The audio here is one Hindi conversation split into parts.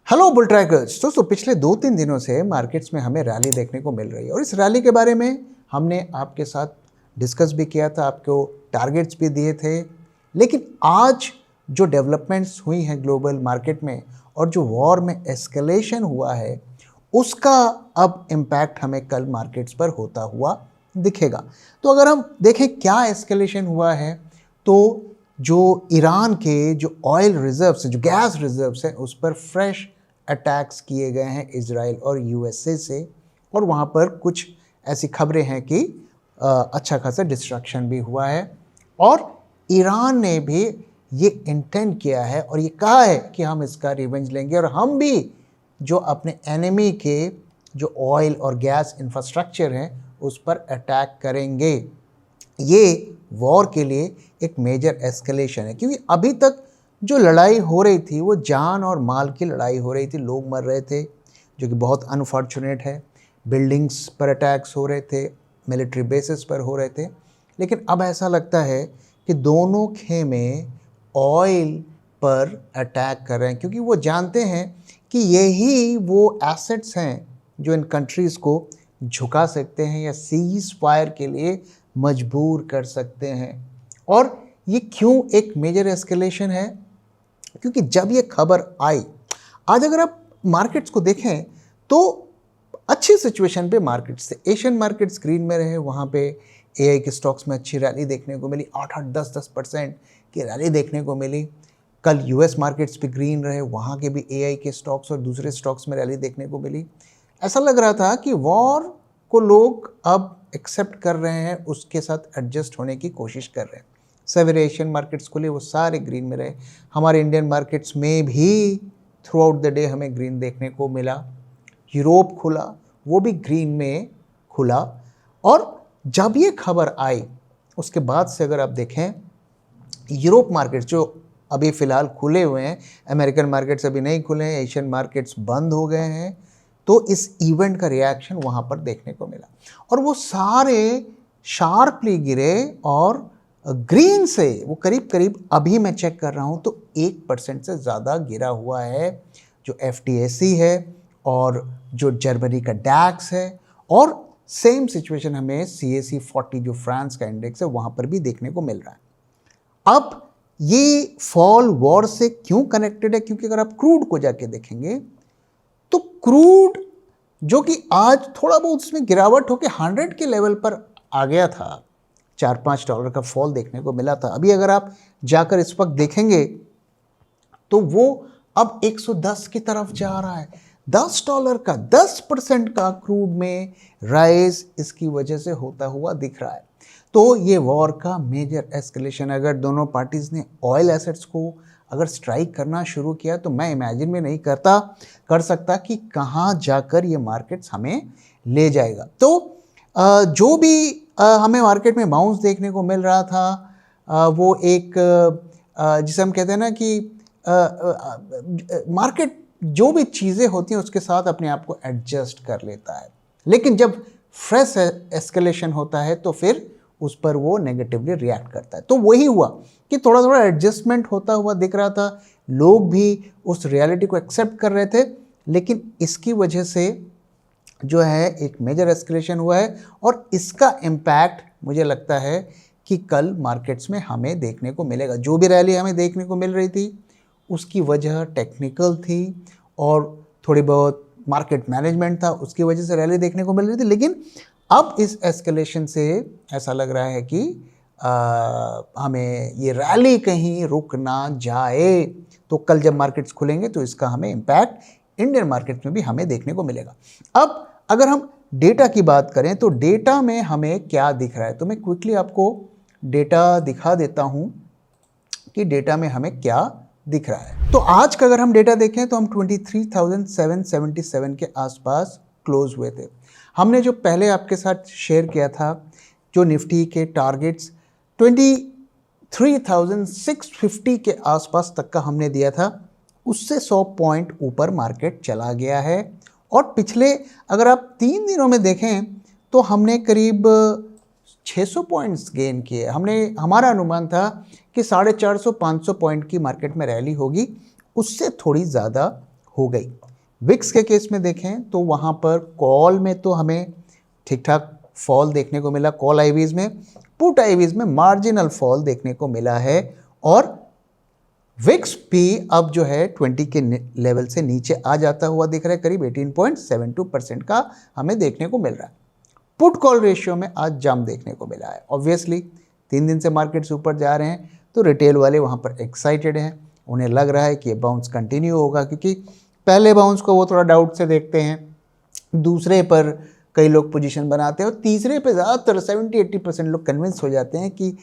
Hello bull trackers. दोस्तों पिछले 2-3 दिनों से मार्केट्स में हमें रैली देखने को मिल रही है और इस रैली के बारे में हमने आपके साथ डिस्कस भी किया था, आपको टारगेट्स भी दिए थे। लेकिन आज जो डेवलपमेंट्स हुई हैं ग्लोबल मार्केट में और जो वॉर में एस्केलेशन हुआ है उसका अब इम्पैक्ट हमें कल मार्केट्स पर होता हुआ दिखेगा। तो अगर हम देखें क्या एस्केलेशन हुआ है, तो जो ईरान के जो ऑयल रिजर्व्स हैं, जो गैस रिजर्व्स हैं, उस पर फ्रेश अटैक्स किए गए हैं इजराइल और यूएसए से। और वहाँ पर कुछ ऐसी खबरें हैं कि अच्छा खासा डिस्ट्रक्शन भी हुआ है और ईरान ने भी ये इंटेंड किया है और ये कहा है कि हम इसका रिवेंज लेंगे और हम भी जो अपने एनिमी के जो ऑयल और गैस इंफ्रास्ट्रक्चर हैं उस पर अटैक करेंगे। ये वॉर के लिए एक मेजर एस्केलेशन है, क्योंकि अभी तक जो लड़ाई हो रही थी वो जान और माल की लड़ाई हो रही थी, लोग मर रहे थे जो कि बहुत अनफॉर्चुनेट है। बिल्डिंग्स पर अटैक्स हो रहे थे, मिलिट्री बेसिस पर हो रहे थे। लेकिन अब ऐसा लगता है कि दोनों खेमे ऑयल पर अटैक कर रहे हैं, क्योंकि वो जानते हैं कि यही वो एसेट्स हैं जो इन कंट्रीज़ को झुका सकते हैं या सीज फायर के लिए मजबूर कर सकते हैं। और ये क्यों एक मेजर एस्केलेशन है? क्योंकि जब ये खबर आई, आज अगर आप मार्केट्स को देखें तो अच्छी सिचुएशन पे मार्केट्स थे। एशियन मार्केट्स ग्रीन में रहे, वहाँ पे एआई के स्टॉक्स में अच्छी रैली देखने को मिली, 8-8, 10-10% की रैली देखने को मिली। कल यूएस मार्केट्स भी ग्रीन रहे, वहाँ के भी एआई के स्टॉक्स और दूसरे स्टॉक्स में रैली देखने को मिली। ऐसा लग रहा था कि वॉर को लोग अब एक्सेप्ट कर रहे हैं, उसके साथ एडजस्ट होने की कोशिश कर रहे हैं। सवेरे एशियन मार्केट्स खुले, वो सारे ग्रीन में रहे। हमारे इंडियन मार्केट्स में भी थ्रू आउट द डे हमें ग्रीन देखने को मिला। यूरोप खुला, वो भी ग्रीन में खुला। और जब ये खबर आई उसके बाद से अगर आप देखें, यूरोप मार्केट्स जो अभी फ़िलहाल खुले हुए हैं, अमेरिकन मार्केट्स अभी नहीं खुले हैं, एशियन मार्केट्स बंद हो गए हैं, तो इस इवेंट का रिएक्शन वहाँ पर देखने को मिला और वो सारे शार्पली गिरे और ग्रीन से वो करीब करीब, अभी मैं चेक कर रहा हूँ तो 1% से ज़्यादा गिरा हुआ है। जो FTSE है और जो जर्मनी का डैक्स है, और सेम सिचुएशन हमें CAC 40 जो फ्रांस का इंडेक्स है वहाँ पर भी देखने को मिल रहा है। अब ये फॉल वॉर से क्यों कनेक्टेड है? क्योंकि अगर आप क्रूड को जाके देखेंगे तो क्रूड जो कि आज थोड़ा बहुत उसमें गिरावट होकर 100 के लेवल पर आ गया था, $4-5 का फॉल देखने को मिला था। अभी अगर आप जाकर इस वक्त देखेंगे तो वो अब 110 की तरफ जा रहा है। $10 का 10% का क्रूड में राइज इसकी वजह से होता हुआ दिख रहा है। तो ये वॉर का मेजर एस्केलेशन, अगर दोनों पार्टीज़ ने ऑयल एसेट्स को अगर स्ट्राइक करना शुरू किया तो मैं इमेजिन में नहीं कर सकता कि कहाँ जाकर ये मार्केट्स हमें ले जाएगा। तो जो भी हमें मार्केट में बाउंस देखने को मिल रहा था, वो एक जिसे हम कहते हैं ना कि मार्केट जो भी चीज़ें होती हैं उसके साथ अपने आप को एडजस्ट कर लेता है। लेकिन जब फ्रेश एस्केलेशन होता है तो फिर उस पर वो नेगेटिवली रिएक्ट करता है। तो वही हुआ कि थोड़ा थोड़ा एडजस्टमेंट होता हुआ दिख रहा था, लोग भी उस रियलिटी को एक्सेप्ट कर रहे थे। लेकिन इसकी वजह से जो है एक मेजर एस्केलेशन हुआ है और इसका इम्पैक्ट मुझे लगता है कि कल मार्केट्स में हमें देखने को मिलेगा। जो भी रैली हमें देखने को मिल रही थी उसकी वजह टेक्निकल थी और थोड़ी बहुत मार्केट मैनेजमेंट था, उसकी वजह से रैली देखने को मिल रही थी। लेकिन अब इस एस्केलेशन से ऐसा लग रहा है कि हमें ये रैली कहीं रुक ना जाए। तो कल जब मार्केट्स खुलेंगे तो इसका हमें इम्पैक्ट इंडियन मार्केट में भी हमें देखने को मिलेगा। अब अगर हम डेटा की बात करें तो डेटा में हमें क्या दिख रहा है, तो मैं क्विकली आपको डेटा दिखा देता हूं कि डेटा में हमें क्या दिख रहा है। तो आज का अगर हम डेटा देखें तो हम 23,777 के आसपास क्लोज हुए थे। हमने जो पहले आपके साथ शेयर किया था जो निफ्टी के टारगेट्स 23,650 के आसपास तक का हमने दिया था, उससे 100 पॉइंट ऊपर मार्केट चला गया है। और पिछले अगर आप 3 दिनों में देखें तो हमने करीब 600 पॉइंट्स गेन किए। हमारा अनुमान था कि 450-500 पॉइंट की मार्केट में रैली होगी, उससे थोड़ी ज़्यादा हो गई। विक्स के केस में देखें तो वहाँ पर कॉल में तो हमें ठीक ठाक फॉल देखने को मिला कॉल आईवीज में, पुट आईवीज में मार्जिनल फॉल देखने को मिला है और विक्स भी अब जो है 20 के लेवल से नीचे आ जाता हुआ दिख रहा है, करीब 18.72% का हमें देखने को मिल रहा है। पुट कॉल रेशियो में आज जंप देखने को मिला है। ऑब्वियसली 3 दिन से मार्केट्स ऊपर जा रहे हैं तो रिटेल वाले वहाँ पर एक्साइटेड हैं, उन्हें लग रहा है कि ये बाउंस कंटिन्यू होगा, क्योंकि पहले बाउंस को वो थोड़ा डाउट से देखते हैं, दूसरे पर कई लोग पोजीशन बनाते हैं और तीसरे पे ज़्यादातर 70-80% लोग कन्विंस हो जाते हैं कि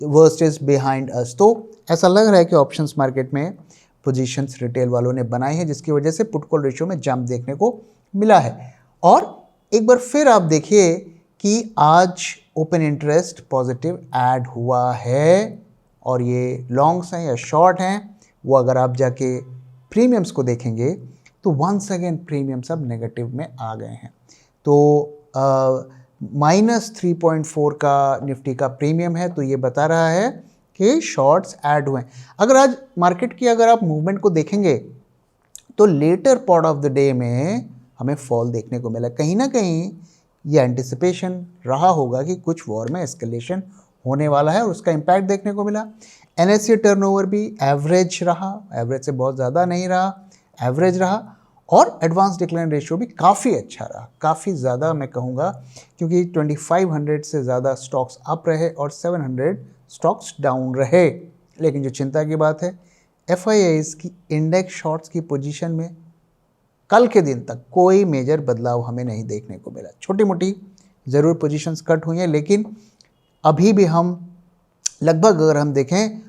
वर्स्ट इज बिहाइंड अस। तो ऐसा लग रहा है कि ऑप्शंस मार्केट में पोजीशंस रिटेल वालों ने बनाई हैं, जिसकी वजह से पुट कॉल रेशियो में जंप देखने को मिला है। और एक बार फिर आप देखिए कि आज ओपन इंटरेस्ट पॉजिटिव ऐड हुआ है और ये लॉन्ग्स हैं या शॉर्ट हैं, वो अगर आप जाके प्रीमियम्स को देखेंगे तो वंस अगेन प्रीमियम्स अब नेगेटिव में आ गए हैं। तो -3.4 का निफ्टी का प्रीमियम है, तो ये बता रहा है कि शॉर्ट्स ऐड हुए हैं। अगर आज मार्केट की अगर आप मूवमेंट को देखेंगे तो latter part of the day में हमें फॉल देखने को मिला। कहीं ना कहीं ये एंटिसिपेशन रहा होगा कि कुछ वॉर में एस्केलेशन होने वाला है और उसका इम्पैक्ट देखने को मिला। एनएससी टर्नओवर भी एवरेज रहा, एवरेज से बहुत ज़्यादा नहीं रहा, एवरेज रहा और एडवांस डिक्लाइन रेशियो भी काफ़ी अच्छा रहा, काफ़ी ज़्यादा मैं कहूँगा, क्योंकि 2500 से ज़्यादा स्टॉक्स अप रहे और 700 स्टॉक्स डाउन रहे। लेकिन जो चिंता की बात है, एफआईआईज़ की इंडेक्स शॉर्ट्स की पोजीशन में कल के दिन तक कोई मेजर बदलाव हमें नहीं देखने को मिला। छोटी मोटी ज़रूर पोजीशंस कट हुई हैं, लेकिन अभी भी हम लगभग अगर हम देखें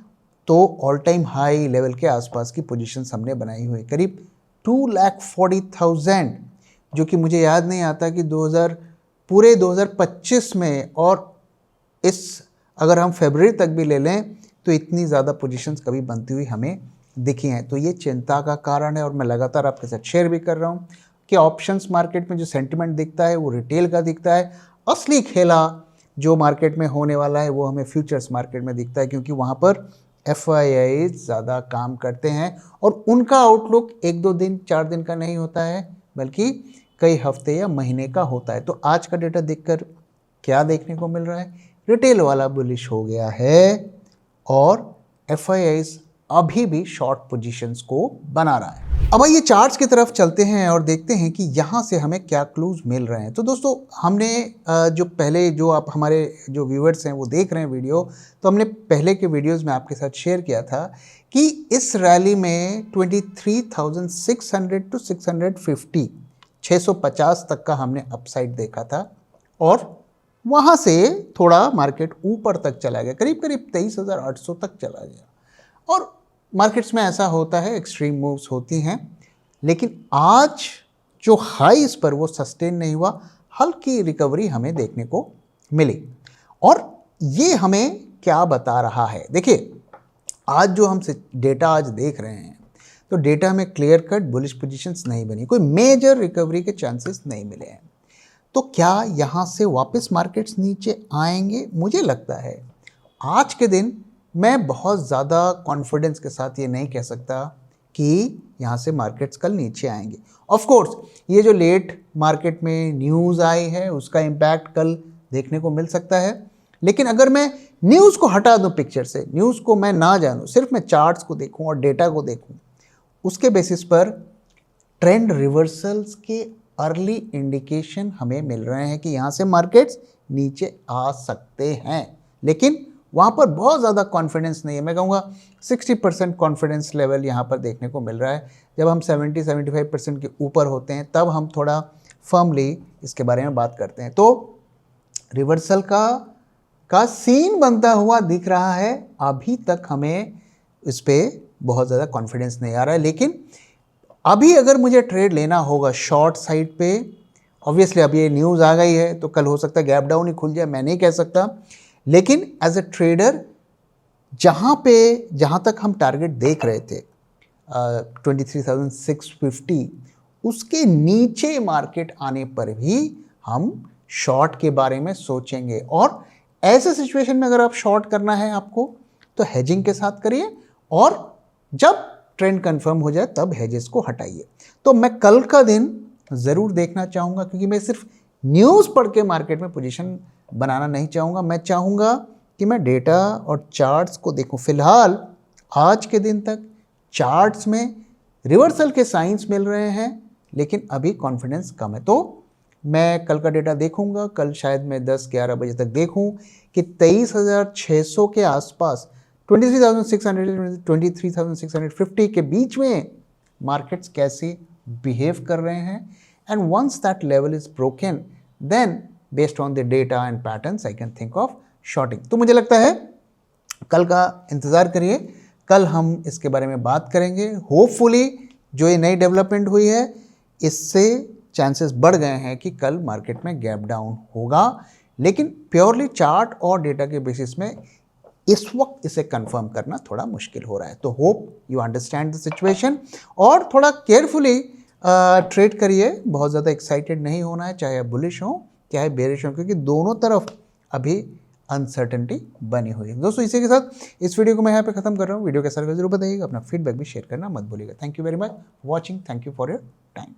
तो ऑल टाइम हाई लेवल के आसपास की पोजीशंस हमने बनाई हुई, करीब 2,40,000, जो कि मुझे याद नहीं आता कि 2025 में और इस अगर हम फरवरी तक भी ले लें तो इतनी ज़्यादा पोजीशंस कभी बनती हुई हमें दिखी हैं। तो ये चिंता का कारण है और मैं लगातार आपके साथ शेयर भी कर रहा हूँ कि ऑप्शंस मार्केट में जो सेंटिमेंट दिखता है वो रिटेल का दिखता है, असली खेला जो मार्केट में होने वाला है वो हमें फ्यूचर्स मार्केट में दिखता है, क्योंकि वहाँ पर एफआईआई ज़्यादा काम करते हैं और उनका आउटलुक 1-2 दिन 4 दिन का नहीं होता है, बल्कि कई हफ्ते या महीने का होता है। तो आज का डेटा देखकर क्या देखने को मिल रहा है, रिटेल वाला बुलिश हो गया है और एफआईआईज़ अभी भी शॉर्ट पोजीशंस को बना रहा है। अब आइए चार्ट्स की तरफ चलते हैं और देखते हैं कि यहाँ से हमें क्या क्लूज मिल रहे हैं। तो दोस्तों हमने जो पहले जो आप हमारे जो व्यूअर्स हैं वो देख रहे हैं वीडियो, तो हमने पहले के वीडियोस में आपके साथ शेयर किया था कि इस रैली में 23,600 टू 650 650 तक का हमने अपसाइड देखा था और वहाँ से थोड़ा मार्केट ऊपर तक चला गया, करीब करीब 23,800 तक चला गया। और मार्केट्स में ऐसा होता है, एक्सट्रीम मूव्स होती हैं, लेकिन आज जो हाईस पर वो सस्टेन नहीं हुआ, हल्की रिकवरी हमें देखने को मिली। और ये हमें क्या बता रहा है, देखिए आज जो हम डेटा आज देख रहे हैं तो डेटा में क्लियर कट बुलिश पोजीशंस नहीं बनी, कोई मेजर रिकवरी के चांसेस नहीं मिले हैं। तो क्या यहाँ से वापस मार्केट्स नीचे आएंगे? मुझे लगता है आज के दिन मैं बहुत ज़्यादा कॉन्फिडेंस के साथ ये नहीं कह सकता कि यहाँ से मार्केट्स कल नीचे आएंगे। ऑफ कोर्स ये जो लेट मार्केट में न्यूज़ आई है उसका इम्पैक्ट कल देखने को मिल सकता है, लेकिन अगर मैं न्यूज़ को हटा दूँ पिक्चर से, न्यूज़ को मैं ना जानूँ, सिर्फ मैं चार्ट्स को देखूँ और डेटा को देखूँ, उसके बेसिस पर ट्रेंड रिवर्सल्स के अर्ली इंडिकेशन हमें मिल रहे हैं कि यहाँ से मार्केट्स नीचे आ सकते हैं। लेकिन वहाँ पर बहुत ज़्यादा कॉन्फिडेंस नहीं है, मैं कहूँगा 60% कॉन्फिडेंस लेवल यहाँ पर देखने को मिल रहा है। जब हम 70-75% के ऊपर होते हैं तब हम थोड़ा फर्मली इसके बारे में बात करते हैं। तो रिवर्सल का सीन बनता हुआ दिख रहा है, अभी तक हमें इस पर बहुत ज़्यादा कॉन्फिडेंस नहीं आ रहा है। लेकिन अभी अगर मुझे ट्रेड लेना होगा शॉर्ट साइड पे, ऑब्वियसली अब ये न्यूज़ आ गई है तो कल हो सकता है गैप डाउन ही खुल जाए, मैं नहीं कह सकता, लेकिन एज ए ट्रेडर जहाँ तक हम टारगेट देख रहे थे 23,650, उसके नीचे मार्केट आने पर भी हम शॉर्ट के बारे में सोचेंगे। और ऐसे सिचुएशन में अगर आप शॉर्ट करना है आपको तो हेजिंग के साथ करिए, और जब ट्रेंड कंफर्म हो जाए तब हेजेस को हटाइए। तो मैं कल का दिन ज़रूर देखना चाहूँगा, क्योंकि मैं सिर्फ न्यूज़ पढ़ के मार्केट में पोजीशन बनाना नहीं चाहूँगा। मैं चाहूँगा कि मैं डेटा और चार्ट्स को देखूँ। फिलहाल आज के दिन तक चार्ट्स में रिवर्सल के साइंस मिल रहे हैं, लेकिन अभी कॉन्फिडेंस कम है। तो मैं कल का डेटा देखूंगा। कल शायद मैं 10-11 बजे तक देखूं कि 23,600 के आसपास, 23,600 23,650 के बीच में मार्केट्स कैसे बिहेव कर रहे हैं। And once that level is broken, then based on the data and patterns I can think of shorting. तो मुझे लगता है कल का इंतज़ार करिए, कल हम इसके बारे में बात करेंगे। होपफुली जो ये नई डेवलपमेंट हुई है, इससे चांसेस बढ़ गए हैं कि कल मार्केट में गैप डाउन होगा, लेकिन प्योरली चार्ट और डेटा के बेसिस में इस वक्त इसे कंफर्म करना थोड़ा मुश्किल हो रहा है। तो hope you understand the situation और थोड़ा केयरफुली ट्रेड करिए। बहुत ज़्यादा एक्साइटेड नहीं होना है, चाहे आप बुलिश हो चाहे बेरिश हो, क्योंकि दोनों तरफ अभी अनसर्टेनिटी बनी हुई है। दोस्तों इसी के साथ इस वीडियो को मैं यहाँ पे खत्म कर रहा हूँ। वीडियो कैसा लगा जरूर बताइएगा, अपना फीडबैक भी शेयर करना मत भूलिएगा। Thank you very much watching, thank you for your time.